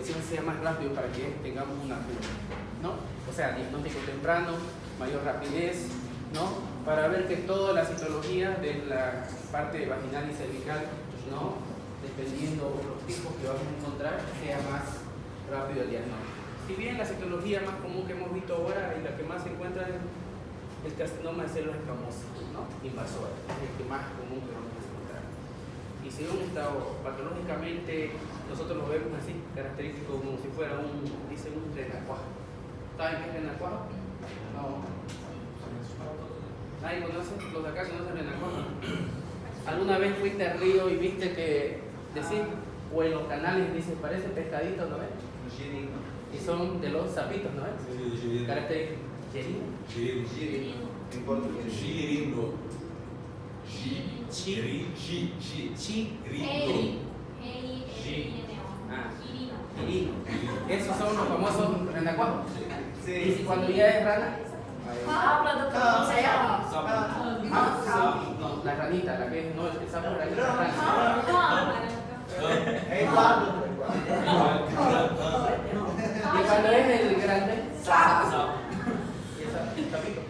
intervención sea más rápido para que tengamos una cura, ¿no? O sea, diagnóstico temprano, mayor rapidez, ¿no? Para ver que toda la citología de la parte vaginal y cervical, ¿no? Dependiendo de los tipos que vamos a encontrar, sea más rápido el diagnóstico. Si bien la citología más común que hemos visto ahora y la que más se encuentra es el carcinoma de células escamosas, ¿no? Invasora, es el que más común que vamos a encontrar. Y si un estado patológicamente, nosotros lo vemos así, característico como si fuera un renacuajo. ¿Saben qué es renacuajo? No. ¿Nadie conoce? ¿Los de acá conocen renacuajo? ¿Alguna vez fuiste al río y viste que decir, o en los canales dice, parece pescadito, ¿no ves? Y son de los sapitos, ¿no ves? Sí, característico. ¿Girino? Girino. En portugués. Girino. Girino. Esos son los famosos renacuajos. Sí. Y cuando ya es rana, no, la ranita, la que no, el sapo era la rana. Y cuando es el grande, sapo. Y el sapito.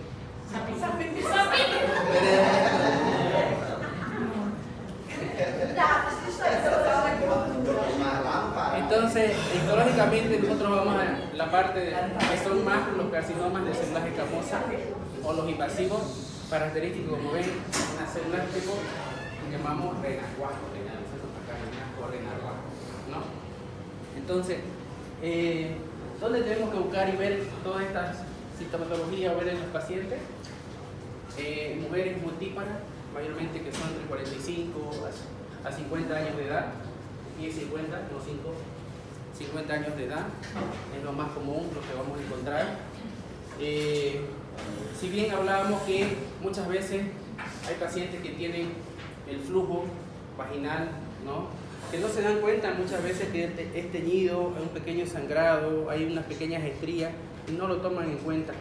Entonces, histológicamente nosotros vamos a la parte de, que son más los carcinomas de células escamosas o los invasivos, característicos como ven, unas células tipo que llamamos renacuajo, ¿no? Entonces, ¿dónde tenemos que buscar y ver todas estas sintomatologías o ver en los pacientes? Mujeres multíparas, mayormente que son entre 45 a 50 años de edad, y 50, no 50 años de edad, es lo más común, lo que vamos a encontrar. Si bien hablábamos que muchas veces hay pacientes que tienen el flujo vaginal, ¿no? Que no se dan cuenta muchas veces que es teñido, hay un pequeño sangrado, hay unas pequeñas estrías y no lo toman en cuenta,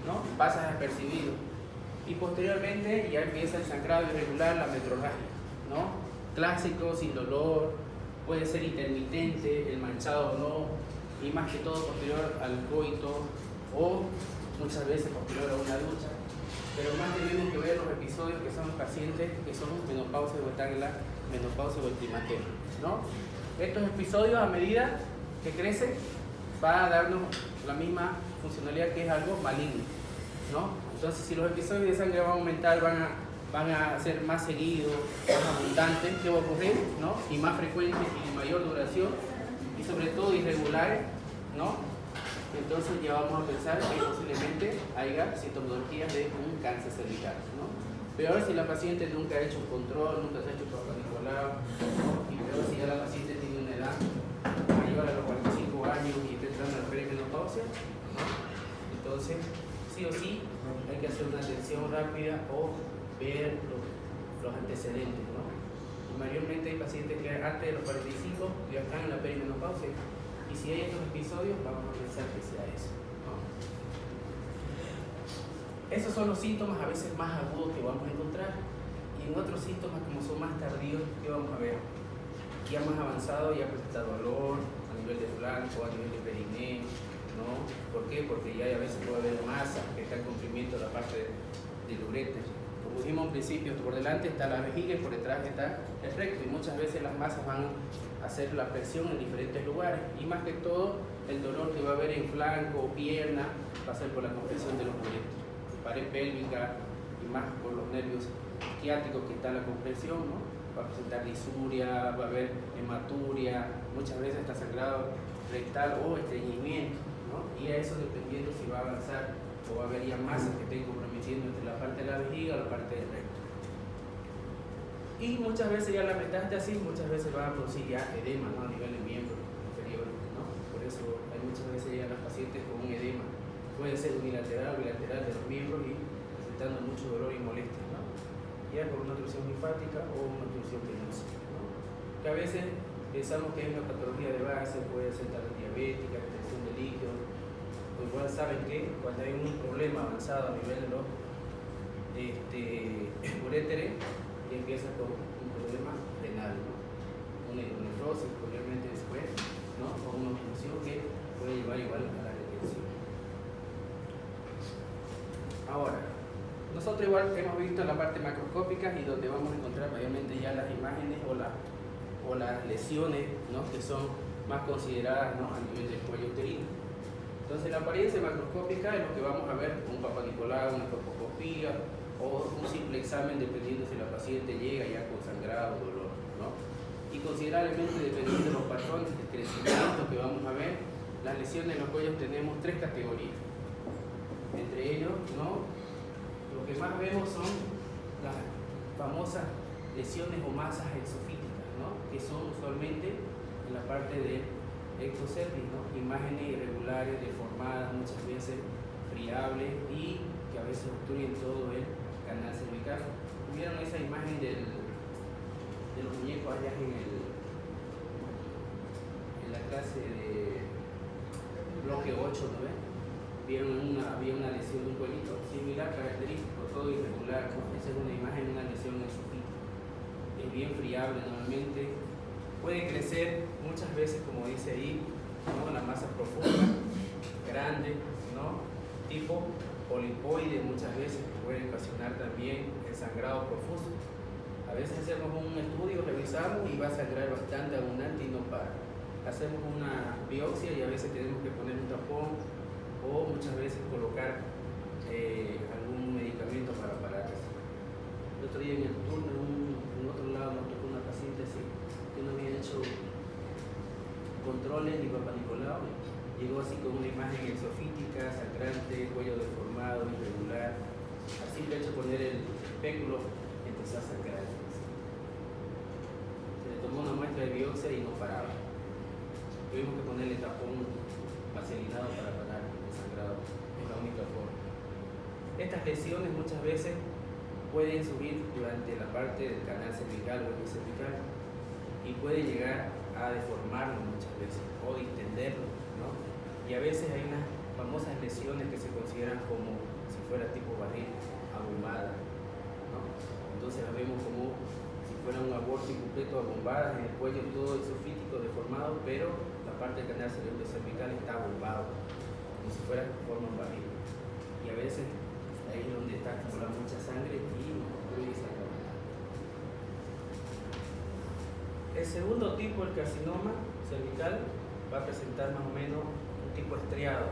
¿no? Pasa desapercibido. Y posteriormente ya empieza el sangrado irregular, la metrorragia, ¿no? Clásico, sin dolor, puede ser intermitente, el manchado o no, y más que todo posterior al coito o muchas veces posterior a una ducha. Pero más tenemos que ver los episodios que son pacientes que son menopausia o están en la menopausia o el climaterio, ¿no? Estos episodios, a medida que crecen, va a darnos la misma funcionalidad, que es algo maligno, ¿no? Entonces, si los episodios de sangre van a aumentar, van a ser más seguidos, más abundantes, ¿qué va a ocurrir? ¿No? Y más frecuentes y de mayor duración, y sobre todo irregulares, ¿no? Entonces ya vamos a pensar que posiblemente haya sintomatologías de un cáncer cervical, ¿no? Peor si la paciente nunca ha hecho un control, nunca se ha hecho Papa Nicolau, ¿no? Y peor si ya la paciente tiene una edad mayor a los 45 años y está entrando en la perimenopausia, ¿no? Entonces, sí o sí, hay que hacer una atención rápida o ver los antecedentes, ¿no? Y mayormente hay pacientes que antes de los 45 ya están en la perimenopausia. Y si hay estos episodios, vamos a pensar que sea eso, ¿no? Esos son los síntomas a veces más agudos que vamos a encontrar. Y en otros síntomas, como son más tardíos, ¿qué vamos a ver? Ya más avanzado, ya presenta dolor a nivel de flanco, a nivel de perineo, ¿no? ¿Por qué? Porque ya a veces puede haber masa que está en cumplimiento de la parte del ureter. Como dijimos al principio, por delante está la vejiga y por detrás está el recto. Y muchas veces las masas van a hacer la presión en diferentes lugares. Y más que todo, el dolor que va a haber en flanco o pierna va a ser por la compresión de los uretros. Pared pélvica y más por los nervios ciáticos que está la compresión, ¿no? Va a presentar lisuria, va a haber hematuria, muchas veces está sangrado rectal o estreñimiento, ¿no? Y a eso dependiendo si va a avanzar o va a haber ya masas que estén comprometiendo entre la parte de la vejiga o la parte del recto. Y muchas veces ya la metástasis, muchas veces va a producir ya edema, ¿no? A nivel de miembro inferior, ¿no? Por eso hay muchas veces ya las pacientes con un edema. Puede ser unilateral o bilateral de los miembros y presentando mucho dolor y molestia, ¿no? Ya por una obstrucción linfática o una obstrucción venosa, ¿no? Que a veces pensamos que es una patología de base, puede ser también diabética, retención de líquidos. Pues igual saben que cuando hay un problema avanzado a nivel de los uréteres, y empieza con un problema renal, ¿no? Una hidronefrosis, posiblemente después, ¿no? O una obstrucción llevar igual a la retención. Ahora, nosotros igual hemos visto la parte macroscópica y donde vamos a encontrar obviamente ya las imágenes o las lesiones, ¿no?, que son más consideradas, ¿no?, a nivel del cuello uterino. Entonces la apariencia macroscópica es lo que vamos a ver, un Papa Nicolau, una colposcopía o un simple examen dependiendo si la paciente llega ya con sangrado o dolor, ¿no? Y considerablemente dependiendo de los patrones de crecimiento que vamos a ver, las lesiones en los cuellos tenemos tres categorías. Entre ellos, ¿no?, lo que más vemos son las famosas lesiones o masas exofíticas, ¿no?, que son usualmente en la parte del ectocervix, ¿no?, imágenes irregulares, deformadas, muchas veces friables y que a veces obstruyen todo el canal cervical. ¿Vieron esa imagen de los muñecos allá en la clase de bloque 8, ¿no ven? Había una lesión de un cuelito similar, característico, todo irregular, ¿no? Esa es una imagen de una lesión exofítica. Es bien friable normalmente, puede crecer muchas veces, como dice ahí, ¿no?, la masa profunda, grande, ¿no?, tipo polipoide muchas veces, que puede ocasionar también el sangrado profuso. A veces hacemos un estudio, revisamos y va a sangrar bastante abundante y no para. Hacemos una biopsia y a veces tenemos que poner un tapón o muchas veces colocar algún medicamento para parar eso. El otro día en el turno, en otro lado, nos tocó una paciente así, que no había hecho controles ni Papa Nicolau, llegó así con una imagen exofítica, sangrante, cuello deformado, irregular. Así le hecho poner el espéculo, empezó a sangrar. Se le tomó una muestra de biopsia y no paraba. Tuvimos que ponerle tapón vaselinado para parar el sangrado. Es la única forma. Estas lesiones muchas veces pueden subir durante la parte del canal cervical o el cervical y pueden llegar a deformarlo muchas veces o distenderlo, ¿no? Y a veces hay unas famosas lesiones que se consideran como si fuera tipo barril abombada, ¿no? Entonces las vemos como si fuera un aborto incompleto, abombadas en el cuello, todo exofítico, deformado, pero la parte del canal cervical está abombado, como si fuera forma un barril. Y a veces ahí es donde está acumulando mucha sangre y obstruye esa cavidad. El segundo tipo, el carcinoma cervical, va a presentar más o menos un tipo estriado,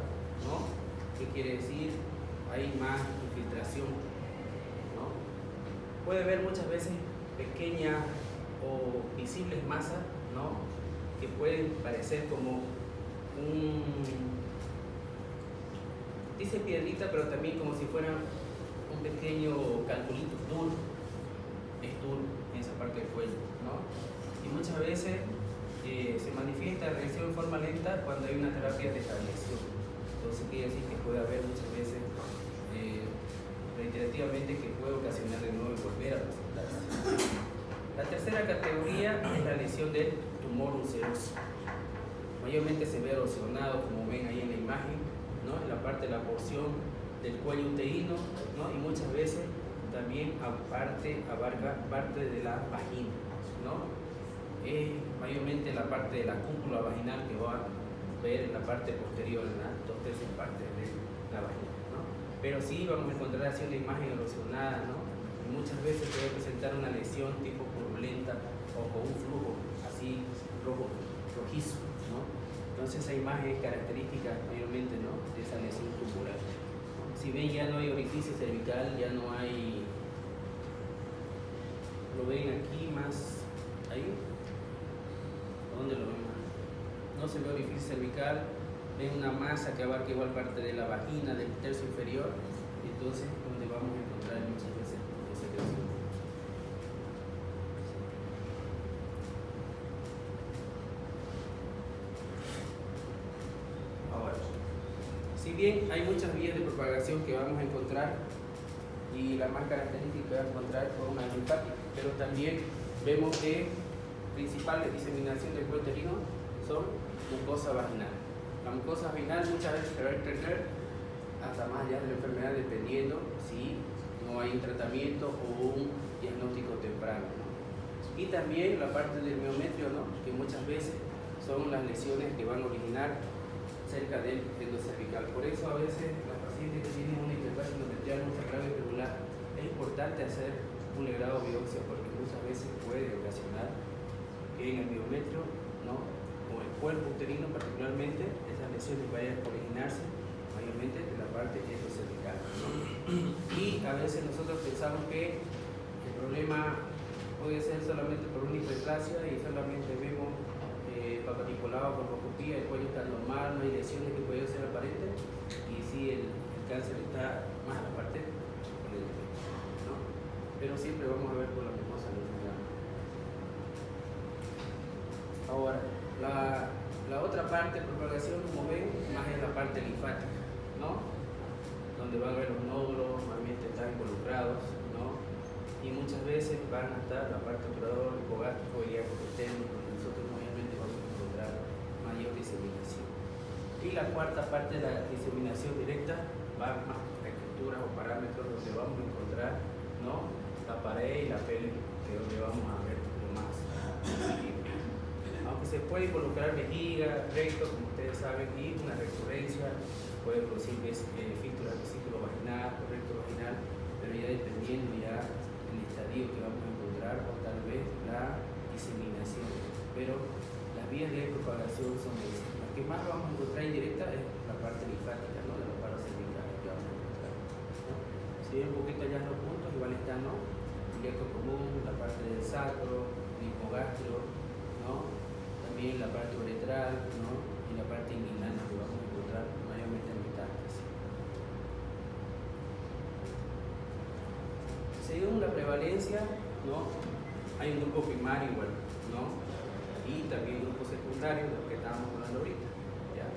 ¿no? ¿Qué quiere decir? Hay más infiltración, ¿no? Puede haber muchas veces pequeñas o visibles masas, ¿no?, que pueden parecer como dice piedrita, pero también como si fuera un pequeño calculito duro, es duro en esa parte del cuello, ¿no? Y muchas veces se manifiesta la reacción en forma lenta cuando hay una terapia de estabilización. Entonces quiere decir que puede haber muchas veces reiterativamente que puede ocasionar de nuevo y volver a presentarse. La tercera categoría es la lesión del tumor ulceroso. Mayormente se ve erosionado, como ven ahí en la imagen, ¿no?, en la parte de la porción del cuello uterino, ¿no?, y muchas veces también abarca parte de la vagina, ¿no? Mayormente la parte de la cúpula vaginal que va a ver en la parte posterior, en las 2/3 partes de la vagina, ¿no? Pero sí vamos a encontrar así una imagen erosionada, ¿no? Y muchas veces puede presentar una lesión tipo purulenta o con un flujo así rojizo, ¿no? Entonces esa imagen es característica mayormente, ¿no?, de esa lesión tubular. Si ven, ya no hay orificio cervical, ya no hay, lo ven aquí más, ahí, ¿dónde lo ven más? No se ve orificio cervical, ven una masa que abarca igual parte de la vagina, del tercio inferior, entonces donde vamos a encontrar muchas veces esa lesión. Si bien hay muchas vías de propagación que vamos a encontrar y la más característica que vamos a encontrar es una linfática, pero también vemos que principales diseminación del cuello uterino son mucosa vaginal. La mucosa vaginal muchas veces se va a extender hasta más allá de la enfermedad dependiendo si no hay un tratamiento o un diagnóstico temprano, ¿no? Y también la parte del miometrio, ¿no?, que muchas veces son las lesiones que van a originar cerca del endocervical. Por eso a veces las pacientes que tienen una hiperplasia endometrial no grave irregular, es importante hacer un legrado biopsia porque muchas veces puede ocasionar que en el biometrio, ¿no?, o el cuerpo uterino particularmente, esas lesiones vayan a originarse mayormente de la parte endocervical, ¿no? Y a veces nosotros pensamos que el problema puede ser solamente por una hiperplasia y solamente vemos Papa Nicolau con roscopía, el cuello está normal, no hay lesiones que pueden ser aparentes, y si el cáncer está más a la parte del pecho, ¿no? Pero siempre vamos a ver por la mucosa linfoidea. Ahora, la otra parte de propagación, como ven, más es la parte linfática, ¿no? Donde van a ver los nódulos, normalmente están involucrados, ¿no? Y muchas veces van a estar la parte operador, hipogástrico, ilíaco, externo, donde nosotros mayormente vamos a encontrar mayor diseminación. Y la cuarta parte de la diseminación directa va más a estructuras o parámetros donde vamos a encontrar, ¿no?, la pared y la pelvis, que es donde vamos a ver lo más visible. Aunque se puede involucrar vejiga, recto, como ustedes saben, y una recurrencia, puede producir fístulas de ciclo vaginal o recto vaginal, pero ya dependiendo ya el estadio que vamos a encontrar o tal vez la diseminación. Pero las vías de propagación son esas. La que más vamos a encontrar indirecta es la parte linfática, ¿no?, de los paros cervicales que vamos a encontrar, ¿no? Si ven un poquito allá los puntos, igual están, ¿no?, ilíaco común, la parte del sacro, el hipogastro, ¿no?, también la parte uretral, ¿no?, y la parte inguinal que vamos a encontrar mayormente en metástasis. Según la prevalencia, ¿no?, hay un grupo primario igual, ¿no?, y también un grupo secundario, de lo que estábamos hablando ahorita, ¿ya?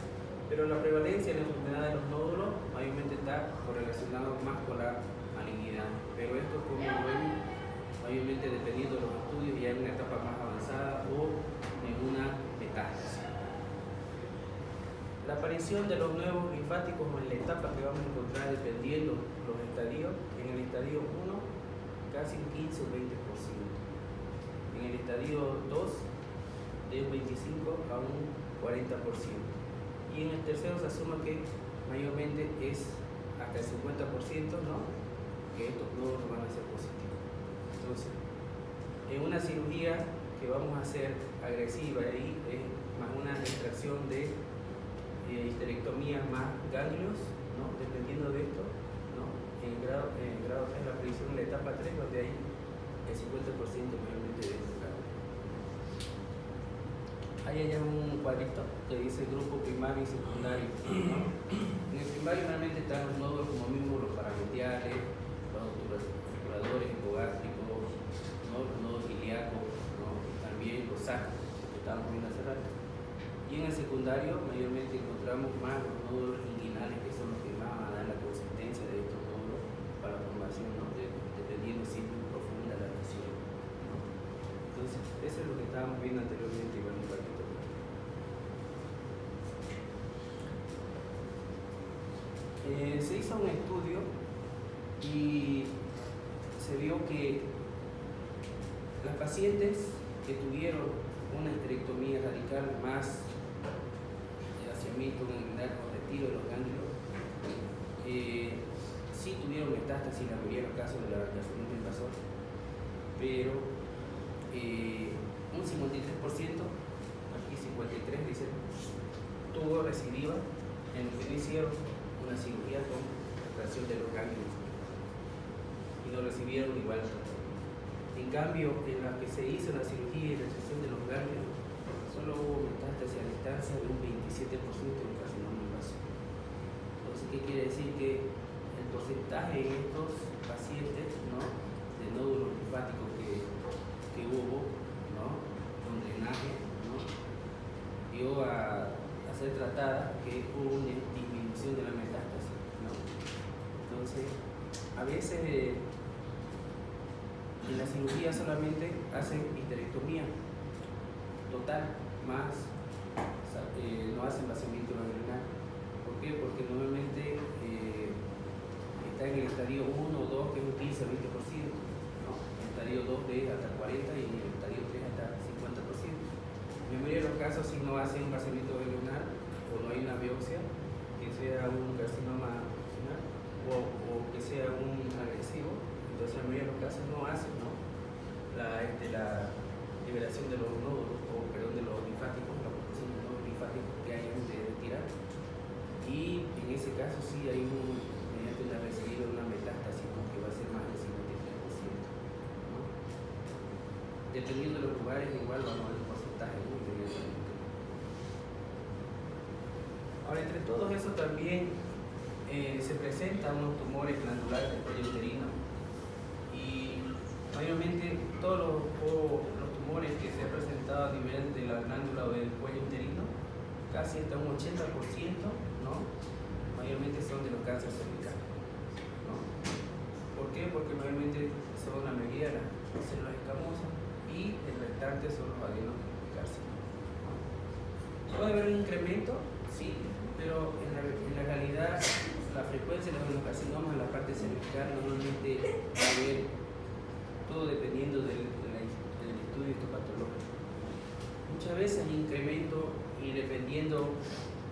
Pero la prevalencia de la enfermedad de los nódulos mayormente está correlacionado más con la malignidad, pero esto, como ven, mayormente dependiendo de los estudios, ya en una etapa más avanzada o en una metástasis. La aparición de los nuevos linfáticos en la etapa que vamos a encontrar dependiendo los estadios, en el estadio 1 casi un 15 o 20%, en el estadio 2 de un 25 a un 40%, y en el tercero se asume que mayormente es hasta el 50%, ¿no?, que estos nódulos van a ser positivos. Entonces, en una cirugía que vamos a hacer agresiva, ahí es más una extracción de histerectomía más ganglios, ¿no?, dependiendo de esto, ¿no?, en grado 3 la predicción en la etapa 3, donde hay el 50% mayormente de estos ganglios. Hay allá un cuadrito que dice grupo primario y secundario, ¿no? En el primario normalmente están los nódulos como mismo, los parametiales, los obturadores hipogástricos, ¿no?, los nódulos ilíacos, ¿no?, y también los sacros, que estamos viendo hace rato. Y en el secundario mayormente encontramos más los nódulos inguinales, que son los que más van a dar la consistencia de estos nódulos para la formación, ¿no?, dependiendo si es muy profunda la lesión, ¿no? Entonces, eso es lo que estábamos viendo anteriormente, igual un ratito. Se hizo un estudio y se vio que las pacientes que tuvieron una histerectomía radical más vaciamiento ganglionar o retiro de los ganglios, sí tuvieron metástasis en la mayoría de los casos de la carcinoma invasor, pero un 53%, aquí 53 dicen, tuvo recidiva en lo que no hicieron una cirugía con extracción de los ganglios y no recibieron igual. En cambio, en la que se hizo la cirugía y la extracción de los ganglios, solo hubo metástasis a distancia de un 27% en carcinoma invasor. Entonces, ¿qué quiere decir? Que el porcentaje en estos pacientes, ¿no?, de nódulos linfáticos que hubo, ¿no?, con drenaje, ¿no?, dio a ser tratada, que hubo una disminución de la metástasis, ¿no? Entonces, a veces en la cirugía solamente hacen histerectomía total, más no hacen vaciamiento ganglionar. ¿Por qué? Porque normalmente está en el estadio 1 o 2, que es un 15 o 20%, ¿no? En el estadio 2 de hasta 40% y en el estadio 3 hasta 50%. En la mayoría de los casos, si no hacen un vaciamiento ganglionar o no hay una biopsia sea un carcinoma funcional o que sea un agresivo. Entonces, en la mayoría de los casos no hacen, ¿no?, la liberación de los nódulos, o perdón, de los linfáticos, la protección de los nódulos linfáticos que hay antes de retirar. Y en ese caso sí hay mediante la recibido una metástasis, ¿no?, que va a ser más del 53%, ¿no? Dependiendo de los lugares, igual vamos a ver un porcentaje muy inmediatamente. Ahora, entre todos eso también se presentan unos tumores glandulares del cuello uterino, y mayormente todos los tumores que se han presentado a nivel de la glándula o del cuello uterino, casi hasta un 80%, ¿no?, mayormente son de los cánceres cervicales, ¿no? ¿Por qué? Porque mayormente son la mayoría de las células escamosas y el restante son los adenocarcinomas, ¿no? Puede haber un incremento, sí, pero en la realidad la frecuencia de los adenocarcinomas en la parte cervical normalmente va a haber, todo dependiendo del estudio histopatológico. Muchas veces hay incremento, y dependiendo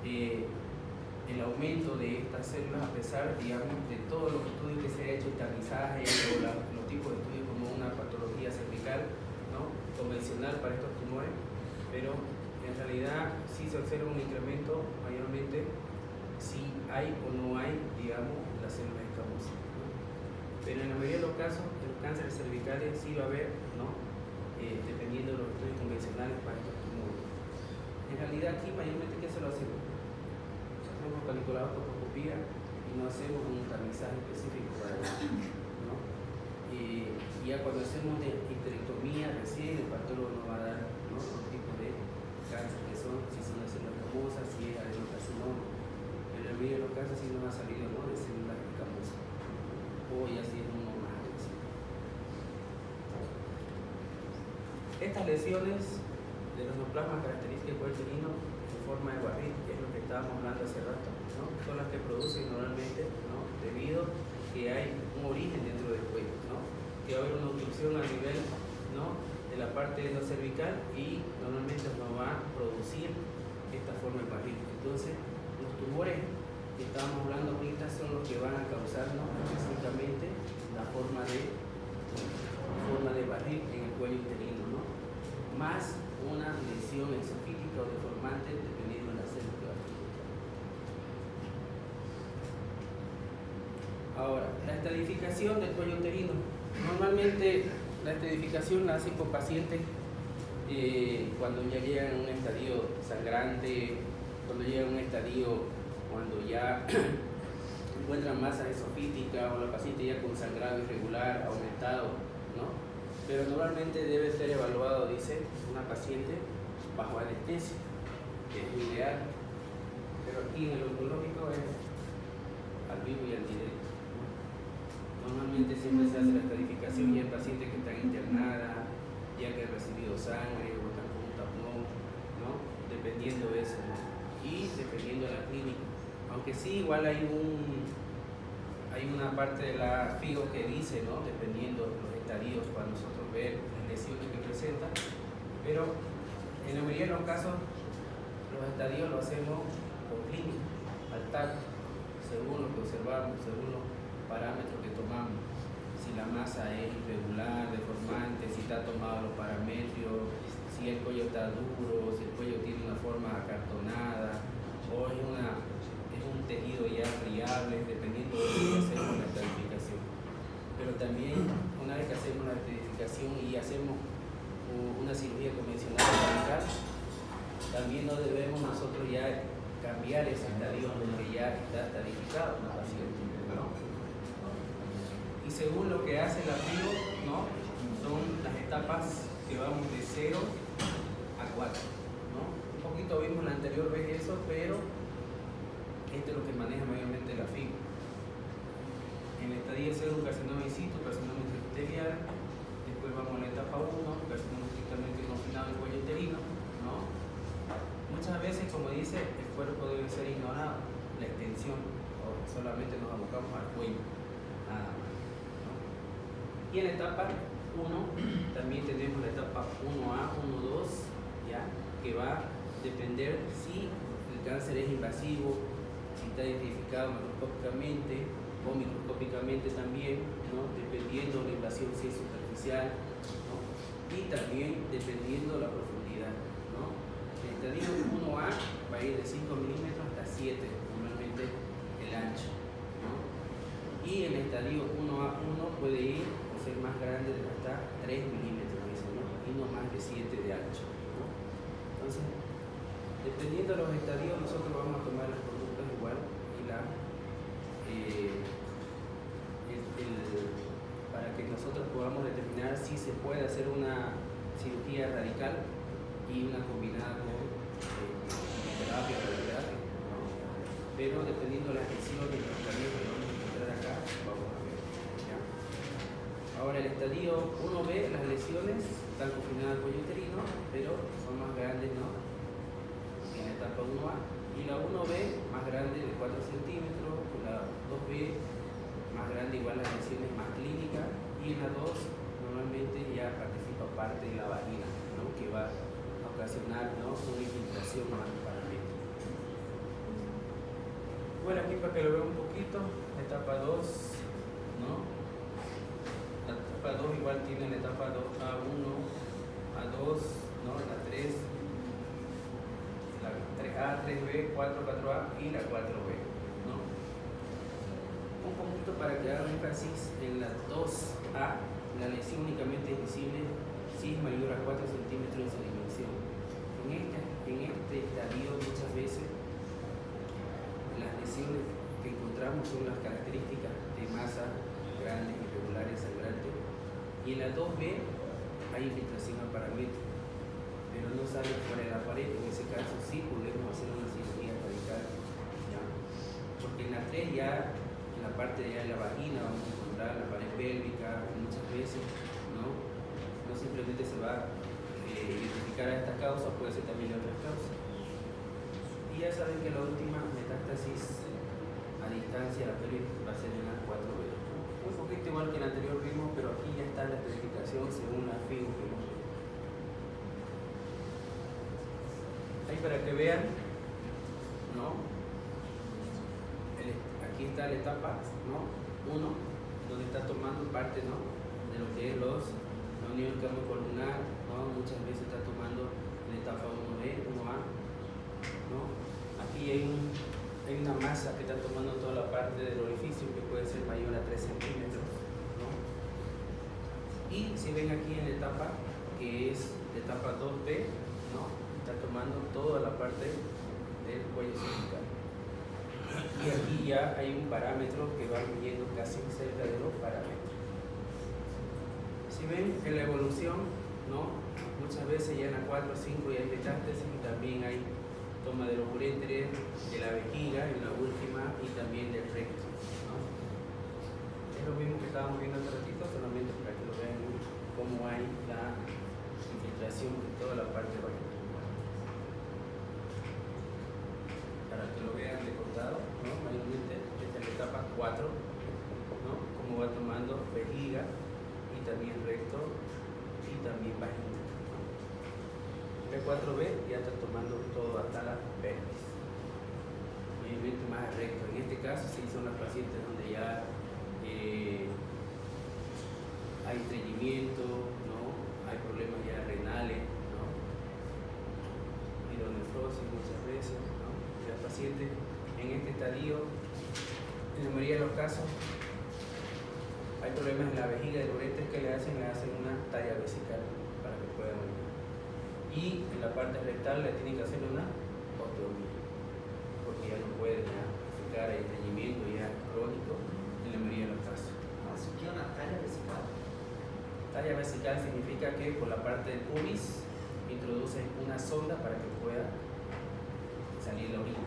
el aumento de estas células, a pesar, digamos, de todos los estudios que se ha hecho, el tamizaje o los tipos de estudios como una patología cervical, ¿no?, convencional para estos tumores, pero en realidad sí se observa un incremento mayormente si hay o no hay, digamos, las células escamosas, ¿no? Pero en la mayoría de los casos, en los cánceres cervicales sí va a haber, ¿no?, dependiendo de los estudios convencionales para estos tumores. En realidad aquí mayormente, ¿qué se lo hacemos? Hacemos caliculadoscopia y no hacemos un tamizaje específico para eso, ¿no? Y ya cuando hacemos de histerectomía recién, el patólogo nos va a dar, ¿no?, los tipos de cáncer que son, si son de células escamosas, si es adenocarcinoma. En la mayoría de los casos sí nos ha salido, ¿no?, de células escamosas, o ya si es uno más agresivo. Estas lesiones de los neoplasmas características del cuello uterino en forma de barril, que es lo que estábamos hablando hace rato, ¿no?, son las que producen normalmente, ¿no?, debido a que hay un origen dentro del cuello, ¿no?, que va a haber una obstrucción a nivel, ¿no?, de la parte de lo cervical, y normalmente nos va a producir esta forma de barril. Entonces, los tumores que estábamos hablando ahorita son los que van a causarnos específicamente la forma de barril en el cuello uterino, ¿no?, más una lesión exofítica o deformante dependiendo de la célula que va a afectar. Ahora, la estadificación del cuello uterino. Normalmente la estadificación la hacen con pacientes cuando ya llegan a un estadio sangrante, cuando llegan a un estadio cuando ya encuentran masa esofítica, o la paciente ya con sangrado irregular, aumentado, ¿no? Pero normalmente debe ser evaluado, dice, una paciente bajo anestesia, que es lo ideal, pero aquí en el oncológico es al vivo y al directo, ¿no? Normalmente siempre se hace la estadificación ya en pacientes que están internadas, ya que han recibido sangre o están con un tapón, ¿no?, dependiendo de eso, ¿no?, y dependiendo de la clínica. Aunque sí, igual hay una parte de la FIGO que dice, ¿no?, dependiendo de los estadios, para nosotros ver las lesiones que presentan, pero en la mayoría de los casos los estadios lo hacemos por clínica, al tacto, según lo que observamos, según los parámetros que tomamos, si la masa es irregular, deformante, si está tomado los parametrios, si el cuello está duro, si el cuello tiene una forma acartonada, o es un tejido ya friable, dependiendo de lo que hacemos la estadificación. Pero también, una vez que hacemos la estadificación y hacemos una cirugía convencional cervical, también no debemos nosotros ya cambiar ese estadio donde ya está estadificado la paciente, ¿no? Y según lo que hace la FIGO, ¿no?, son las etapas que vamos de 0 a 4, ¿no? Un poquito vimos la anterior vez eso, pero esto es lo que maneja mayormente la FIGO. En el estadio 0, un carcinoma in situ, carcinoma intraepitelial. Después vamos a la etapa 1, carcinoma estrictamente confinado del cuello uterino, ¿no? Muchas veces, como dice, el cuerpo debe ser ignorado, la extensión, o solamente nos abocamos al cuello, nada más, ¿no? Y en la etapa 1 también tenemos la etapa 1A, 1-2, ¿ya?, que va a depender si el cáncer es invasivo, si está identificado macroscópicamente o microscópicamente también, ¿no? Dependiendo de la invasión si es superficial, ¿no? Y también dependiendo de la profundidad, ¿no? El estadio 1A va a ir de 5 milímetros hasta 7, normalmente el ancho, ¿no? Y el estadio 1A1 puede ir o ser más grande de hasta 3 milímetros, ¿no? Y no más de 7 de ancho, ¿no? Entonces, dependiendo de los estadios, nosotros vamos a tomar las conductas igual y para que nosotros podamos determinar si se puede hacer una cirugía radical y una combinada con terapia o radioterapia, ¿no? Pero dependiendo de las lesiones y los estadios que vamos a encontrar acá, vamos a ver, ¿ya? Ahora el estadio 1B, las lesiones están confinadas al cuello uterino, pero son más grandes, ¿no? En la etapa 1A, y la 1B más grande de 4 centímetros, la 2B más grande igual las lesiones más clínicas, y en la 2 normalmente ya participa parte de la vagina, ¿no? Que va a ocasionar, ¿no? Una infiltración más paramétrica. Bueno, aquí para que lo vean un poquito, la etapa 2, ¿no? La etapa 2 igual tiene la etapa 2, A1, A2, ¿no? La 3, la 3A, 3B, 4, 4A y la 4B, ¿no? Un poquito para que hagan énfasis en la 2A, la lesión únicamente es visible si es mayor a 4 centímetros en su dimensión. En este estadio muchas veces las lesiones que encontramos son las características de masa grandes, irregulares, sangrantes, y en la 2B hay infiltración al paramétrico, pero no sale fuera de la pared. En ese caso sí podemos hacer una cirugía radical, ¿ya? Porque en la 3 ya, en la parte de la vagina, vamos a encontrar la pared pélvica muchas veces, ¿no? No simplemente se va a identificar a esta causa, puede ser también otras causas. Y ya saben que la última metástasis a distancia de la pelvis va a ser en la 4B. Un poquito igual que en el anterior vimos, pero aquí ya está la especificación según la FIU que hemos visto. Ahí para que vean, ¿no? Aquí está la etapa, ¿no? 1, donde está tomando parte, ¿no? De lo que es la unión columnar, ¿no? Muchas veces está tomando la etapa 1B, 1A, ¿no? Aquí hay una masa que está tomando toda la parte del orificio que puede ser mayor a 3 centímetros, ¿no? Y si ven aquí en la etapa, que es la etapa 2B, ¿no? Está tomando toda la parte del cuello cervical. Y aquí ya hay un parámetro que va midiendo casi cerca de los parámetros. Si ven en la evolución, ¿no? Muchas veces ya en la 4 o 5 ya hay metástasis y también hay toma de los uréteres, de la vejiga en la última y también del recto, ¿no? Es lo mismo que estábamos viendo hace ratito, solamente para que lo vean cómo hay la infiltración de toda la parte vaginal. Para que lo vean de contado, ¿no? Mayormente esta es la etapa 4, ¿no? Cómo va tomando vejiga y también recto y también vagina. El 4B ya está tomando todo hasta la pelvis, mayormente más recto. En este caso sí son las pacientes donde ya hay estreñimiento, ¿no? Hay problemas ya renales, ¿no? Pielonefrosis muchas veces, ¿no? Las pacientes en este estadio, en la mayoría de los casos, hay problemas en la vejiga del ureter que le hacen una talla vesical para que puedan orinar. Y en la parte rectal le tienen que hacer una osteomía, porque ya no puede fijar el estreñimiento ya crónico en la mayoría de los casos. ¿Qué es una talla vesical? Talla vesical significa que por la parte del pubis introduce una sonda para que pueda salir la orina,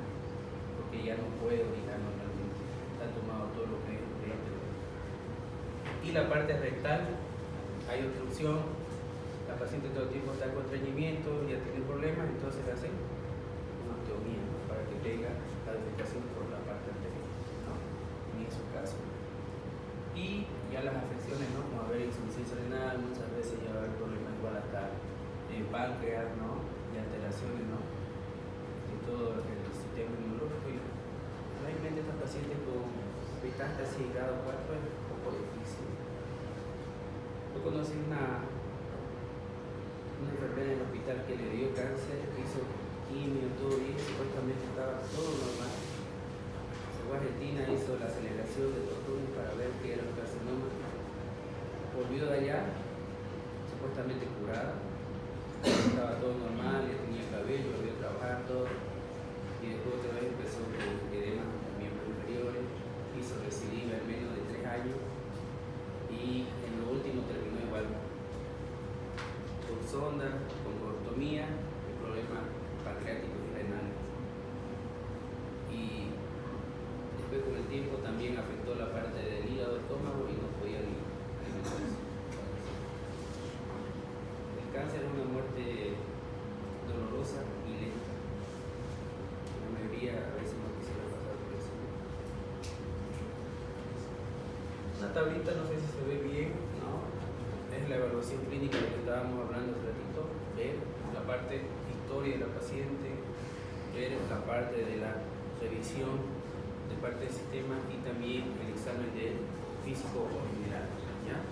porque ya no puede orinar normalmente, está tomado todo lo que es ureter. Y la parte rectal hay obstrucción. La paciente todo el tiempo está con estreñimiento, ya tiene problemas, entonces le hacen una osteomía, ¿no? Para que tenga la defecación por la parte anterior, ¿no? En esos casos. Y ya las afecciones, ¿no? Como haber insuficiencia renal, muchas veces ya va a haber problemas igual hasta en páncreas, ¿no? Y alteraciones, ¿no? De todo el sistema inmunológico. Y la metástasis grado 4 es un poco difícil. Yo conocí una enfermera en el hospital que le dio cáncer, hizo quimio, todo bien, supuestamente estaba todo normal. Se fue a Argentina, hizo la aceleración de los turnos para ver qué era el carcinoma. Volvió de allá, supuestamente curada, estaba todo normal, ya tenía cabello, volvió a trabajar, todo. Y después otra vez empezó con edemas en los miembros inferiores, hizo recidiva en menos de 3 años y en lo último terminó igual con sonda, con cortomía y problemas pancreáticos y renales. Y después con el tiempo también afectó la parte del hígado, estómago y no podía ni alimentarse. El cáncer es una muerte dolorosa y lenta. La mayoría a veces no quisiera pasar por eso. Una tablita, no sé si se ve bien, ¿no? Es la evaluación clínica de la que estábamos hablando hace ratito, ver la parte historia de la paciente, ver la parte de la revisión de parte del sistema y también el examen de físico o general, ¿ya?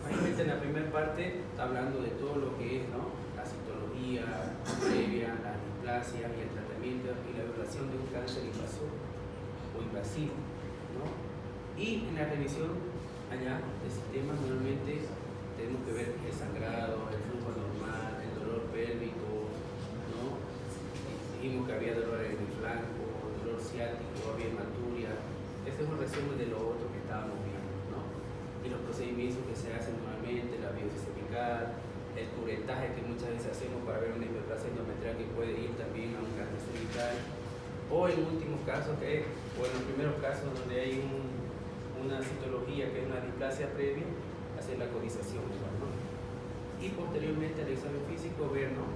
Mayormente en la primera parte está hablando de todo lo que es, ¿no?, la citología previa, las displasias y el tratamiento y la evaluación de un cáncer invasor o invasivo, ¿no? Y en la revisión allá del sistema normalmente tenemos que ver el sangrado, el flujo normal, el dolor pélvico, ¿no? Dijimos que había dolor en el flanco, dolor ciático, había hematuria. Este es un resumen de lo otro que estábamos viendo, ¿no? Y los procedimientos que se hacen normalmente, la biopsia cervical, el curetaje que muchas veces hacemos para ver una hiperplasia endometrial que puede ir también a un cáncer cervical, o en últimos casos, o en los primeros casos donde hay una citología que es una displasia previa, hacer la codización igual, ¿no? Y posteriormente al examen físico ver, ¿no?,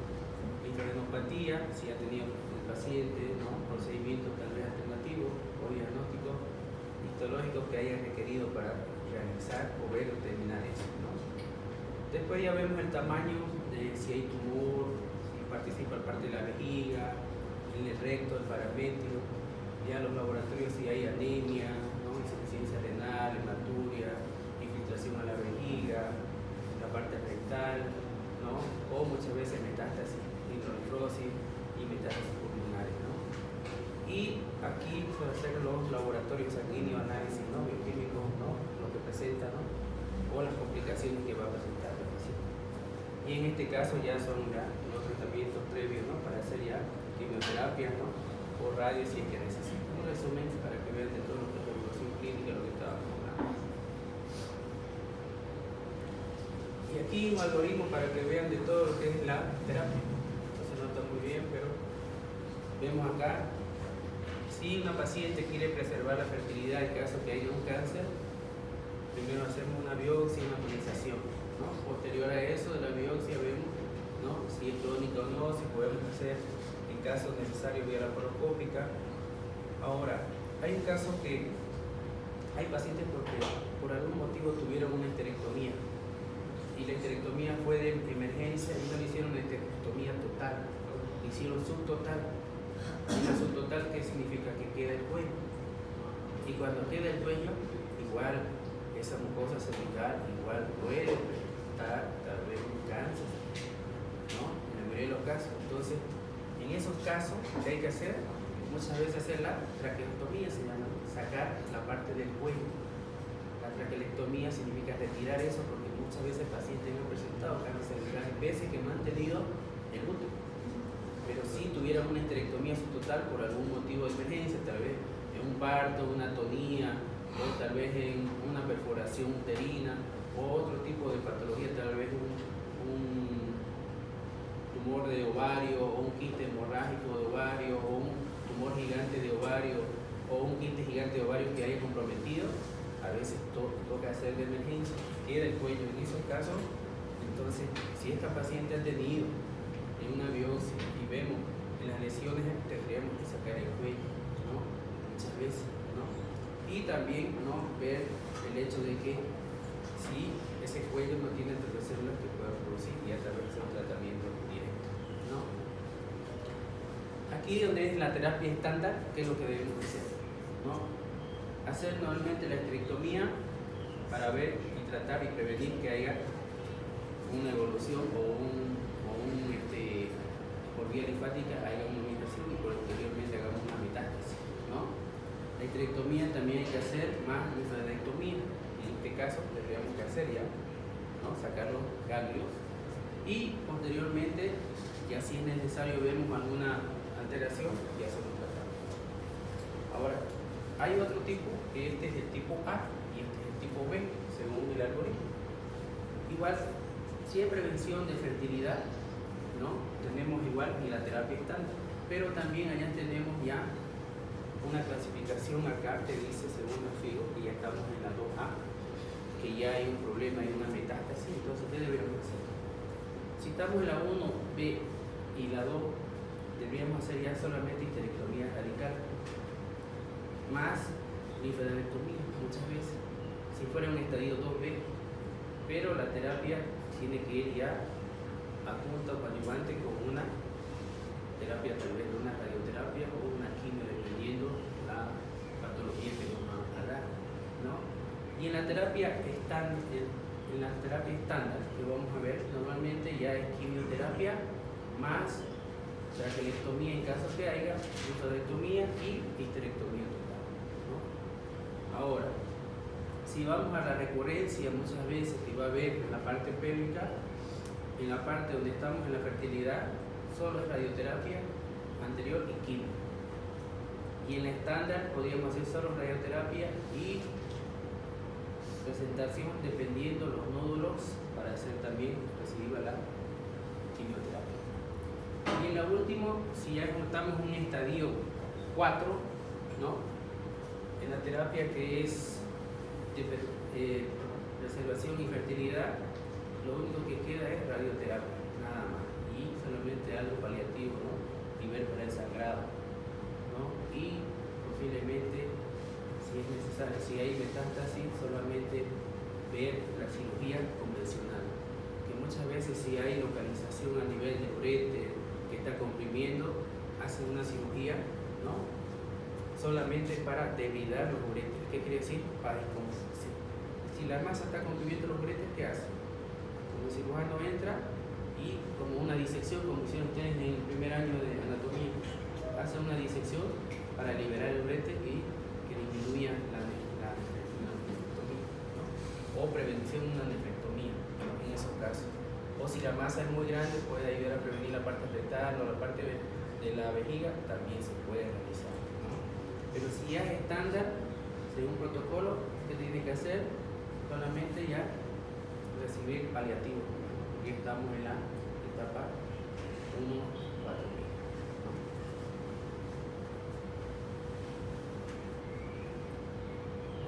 linfadenopatía, si ha tenido el paciente, ¿no?, procedimientos tal vez alternativos o diagnósticos histológicos que hayan requerido para realizar o ver o determinar eso, ¿no? Después ya vemos el tamaño de si hay tumor, si participa parte de la vejiga, en el recto, el paramétrio, ya los laboratorios si hay anemia, ¿no?, insuficiencia renal, hematuria, infiltración a la vejiga, la parte rectal, ¿no?, o muchas veces metástasis, hidronefrosis y metástasis pulmonares, ¿no? Y aquí puede hacer los laboratorios sanguíneos, análisis, ¿no?, bioquímicos, ¿no?, lo que presenta, ¿no?, o las complicaciones que va a presentar el paciente. Y en este caso ya son los tratamientos previos, ¿no?, para hacer ya quimioterapia, ¿no?, o radio si es que necesita. Un resumen para que vean de todo lo que es la evaluación clínica, lo que estábamos hablando. Y aquí un algoritmo para que vean de todo lo que es la terapia. No se nota muy bien, pero vemos acá. Si una paciente quiere preservar la fertilidad en caso que haya un cáncer, primero hacemos una biopsia y una conización, ¿no? Posterior a eso de la biopsia vemos, ¿no?, si es crónica o no, si podemos hacer en caso necesario vía laparoscópica. Ahora, hay un caso que hay pacientes porque por algún motivo tuvieron una histerectomía y la histerectomía fue de emergencia y no le hicieron una histerectomía total, le hicieron subtotal. Y la subtotal, ¿qué significa? Que queda el cuello. Y cuando queda el cuello, igual esa mucosa cervical igual puede presentar tal vez un cáncer, ¿no?, en la mayoría de los casos. Entonces, en esos casos, ¿qué hay que hacer? Muchas veces hacer la traqueostomía, se llama, sacar la parte del cuello. La traqueostomía significa retirar eso porque muchas veces pacientes han presentado cáncer cervical en veces que no han tenido el útero. Pero si tuvieran una histerectomía subtotal por algún motivo de emergencia, tal vez en un parto, una atonía, o tal vez en una perforación uterina, o otro tipo de patología, tal vez un tumor de ovario, o un quiste hemorrágico de ovario, o un tumor gigante de ovario, o un quiste gigante de ovario que haya comprometido, a veces toca hacer de emergencia, queda el cuello. En esos casos, entonces, si esta paciente ha tenido en una biopsia y vemos en las lesiones, tendríamos que sacar el cuello, ¿no?, muchas veces, ¿no? Y también, ¿no?, ver el hecho de que si ese cuello no tiene células que pueda producir y a través de un tratamiento directo, ¿no? Aquí donde es la terapia estándar, ¿qué es lo que debemos hacer?, ¿no? hacer normalmente la esterectomía para ver y tratar y prevenir que haya una evolución por vía linfática haya una mutación y posteriormente hagamos una metástasis, ¿no? La esterectomía también hay que hacer más linfadenectomía, en este caso tendríamos que hacer ya, ¿no? Sacar los ganglios y posteriormente, ya si es necesario vemos alguna alteración y hacemos tratamiento. Ahora, hay otro tipo, que este es el tipo A y este es el tipo B, según el algoritmo. Igual, si hay prevención de fertilidad, ¿no? Tenemos igual en la terapia estándar, pero también allá tenemos ya una clasificación acá que dice, según la FIGO, que ya estamos en la 2A, que ya hay un problema, hay una metástasis, entonces ¿qué deberíamos hacer? Si estamos en la 1B y la 2, deberíamos hacer ya solamente histerectomía radical, más linfadenectomía muchas veces, si fuera un estadio 2B, pero la terapia tiene que ir ya a punta o coadyuvante con una terapia, tal vez una radioterapia o una quimio, dependiendo la patología que nos va a dar, ¿no? Y en la terapia estándar que vamos a ver, normalmente ya es quimioterapia más traquelectomía en caso que haya, linfadenectomía y histerectomía total, ¿no? Ahora, si vamos a la recurrencia, muchas veces que va a haber en la parte pélvica, en la parte donde estamos en la fertilidad, solo es radioterapia anterior y quimio. Y en la estándar podríamos hacer solo radioterapia y presentación dependiendo los nódulos para hacer también recidiva la quimioterapia. Y en la última, si ya estamos en un estadio 4, ¿no? En la terapia que es de preservación y fertilidad, lo único que queda es radioterapia, nada más, y solamente algo paliativo, ¿no? Y ver para el sangrado, ¿no? Y posiblemente, si es necesario, si hay metástasis, solamente ver la cirugía convencional, que muchas veces si hay localización a nivel de urete que está comprimiendo, hacen una cirugía, ¿no? Solamente para debilitar los uretes. ¿Qué quiere decir? Para si la masa está comprimiendo los uretes, ¿qué hace? El cirujano entra y como una disección, como hicieron ustedes en el primer año de anatomía, hace una disección para liberar el urete y que disminuya la nefrectomía, ¿no? O prevención de una nefrectomía, ¿no? En esos casos. O si la masa es muy grande, puede ayudar a prevenir la parte rectal o la parte de la vejiga, también se puede realizar, ¿no? Pero si ya es estándar, según protocolo, ¿qué tiene que hacer? Solamente ya recibir paliativo, y estamos en la etapa 1-4B.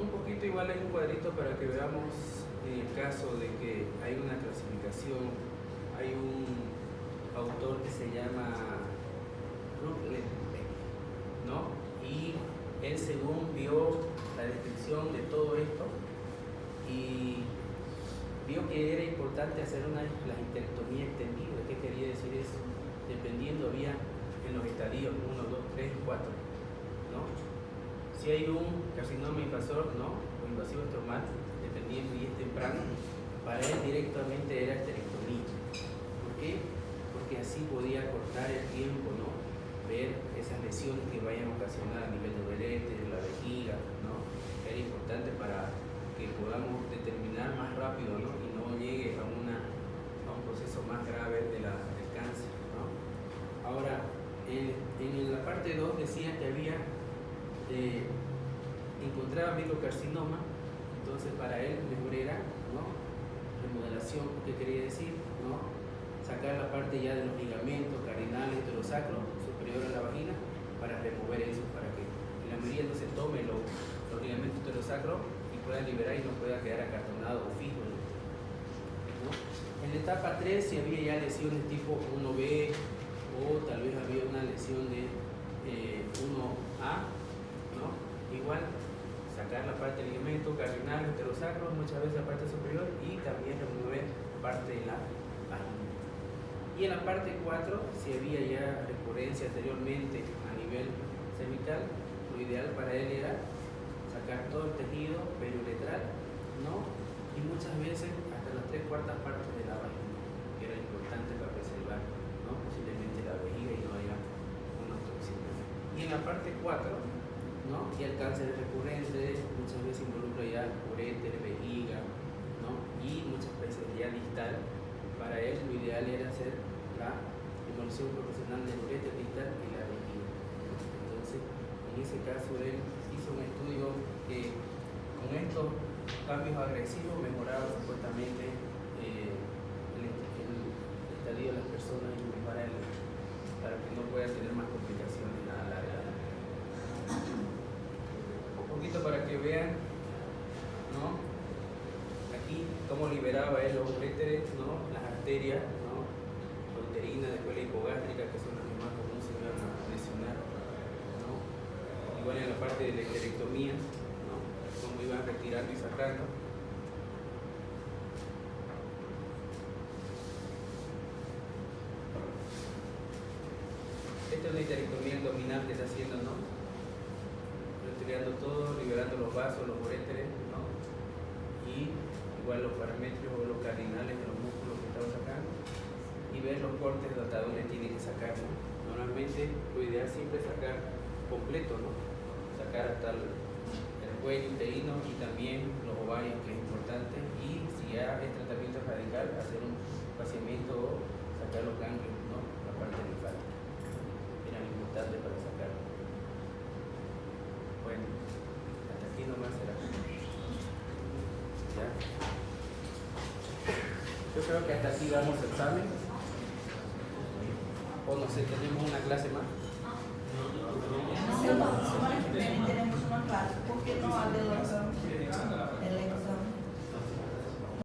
Un poquito igual hay un cuadrito para que veamos en el caso de que hay una clasificación, hay un autor que se llama Rutledge, ¿no? Y él según vio la descripción de todo esto y vio que era importante hacer la histerectomía extendida. ¿Qué quería decir eso? Dependiendo, había en los estadios 1, 2, 3 y 4, ¿no? Si hay un carcinoma invasor, ¿no? O invasivo estromal, dependiendo y es temprano, para él directamente era esterectomía. ¿Por qué? Porque así podía cortar el tiempo, ¿no? Ver esas lesiones que vayan a ocasionar a nivel de urete, de la vejiga, ¿no? Era importante para que podamos determinar más rápido, ¿no? Y no llegue a un proceso más grave del cáncer, ¿no? Ahora, en la parte 2 decía que había encontraba microcarcinoma, entonces para él mejor era, ¿no? Remodelación, ¿qué quería decir? ¿No? Sacar la parte ya de los ligamentos cardinales, heterosacro, superior a la vagina, para remover eso, para que en la medida no se tome los ligamentos heterosacros y pueda liberar y no pueda quedar acartonado o fijo, ¿no? En la etapa 3, si había ya lesiones tipo 1B o tal vez había una lesión de 1A, ¿no? Igual sacar la parte del ligamento cardinal, heterosacro, muchas veces la parte superior y también remover parte de la vagina. Y en la parte 4, si había ya recurrencia anteriormente a nivel cervical, lo ideal para él era sacar todo el tejido periuretral, ¿no? Y muchas veces hasta las 3/4 partes de la vagina, que era importante para preservar, ¿no? Posiblemente la vejiga y no haya unas toxinas. Y en la parte 4, ¿no? Y el cáncer recurrente muchas veces involucra ya uréter, vejiga, ¿no? Y muchas veces ya distal. Para él lo ideal era hacer la demolición profesional del uréter distal y la vejiga. Entonces, en ese caso él hizo un estudio que con estos cambios agresivos mejoraba supuestamente el estadio de las personas y mejora para que no pueda tener más complicaciones a la larga. Un poquito para que vean, ¿no? Aquí cómo liberaba él los uréteres, ¿no? Las arterias, ¿no? La uterina, después la hipogástrica, que son las que más común se van a lesionar, ¿no? Igual en la parte de la histerectomía, ¿no? Cómo iban retirando y sacando. Esta es una histerectomía abdominal que está haciendo, ¿no? Retirando todo, liberando los vasos, los uréteres, ¿no? Y igual los parámetros o los cardinales de los músculos que estaba sacando y ver los cortes de hasta dónde tiene que sacar, ¿no? Normalmente lo ideal siempre es sacar completo, ¿no? Sacar hasta el cuello uterino y también los ovarios, que es importante, y si ya es tratamiento radical, hacer un vaciamiento o sacar los ganglios, ¿no? La parte linfática. Era importante para sacarlo. Bueno, hasta aquí nomás será. ¿Ya? Yo creo que hasta aquí damos examen. O no sé, tenemos una clase más. Semana que vem teremos uma classe, porque não há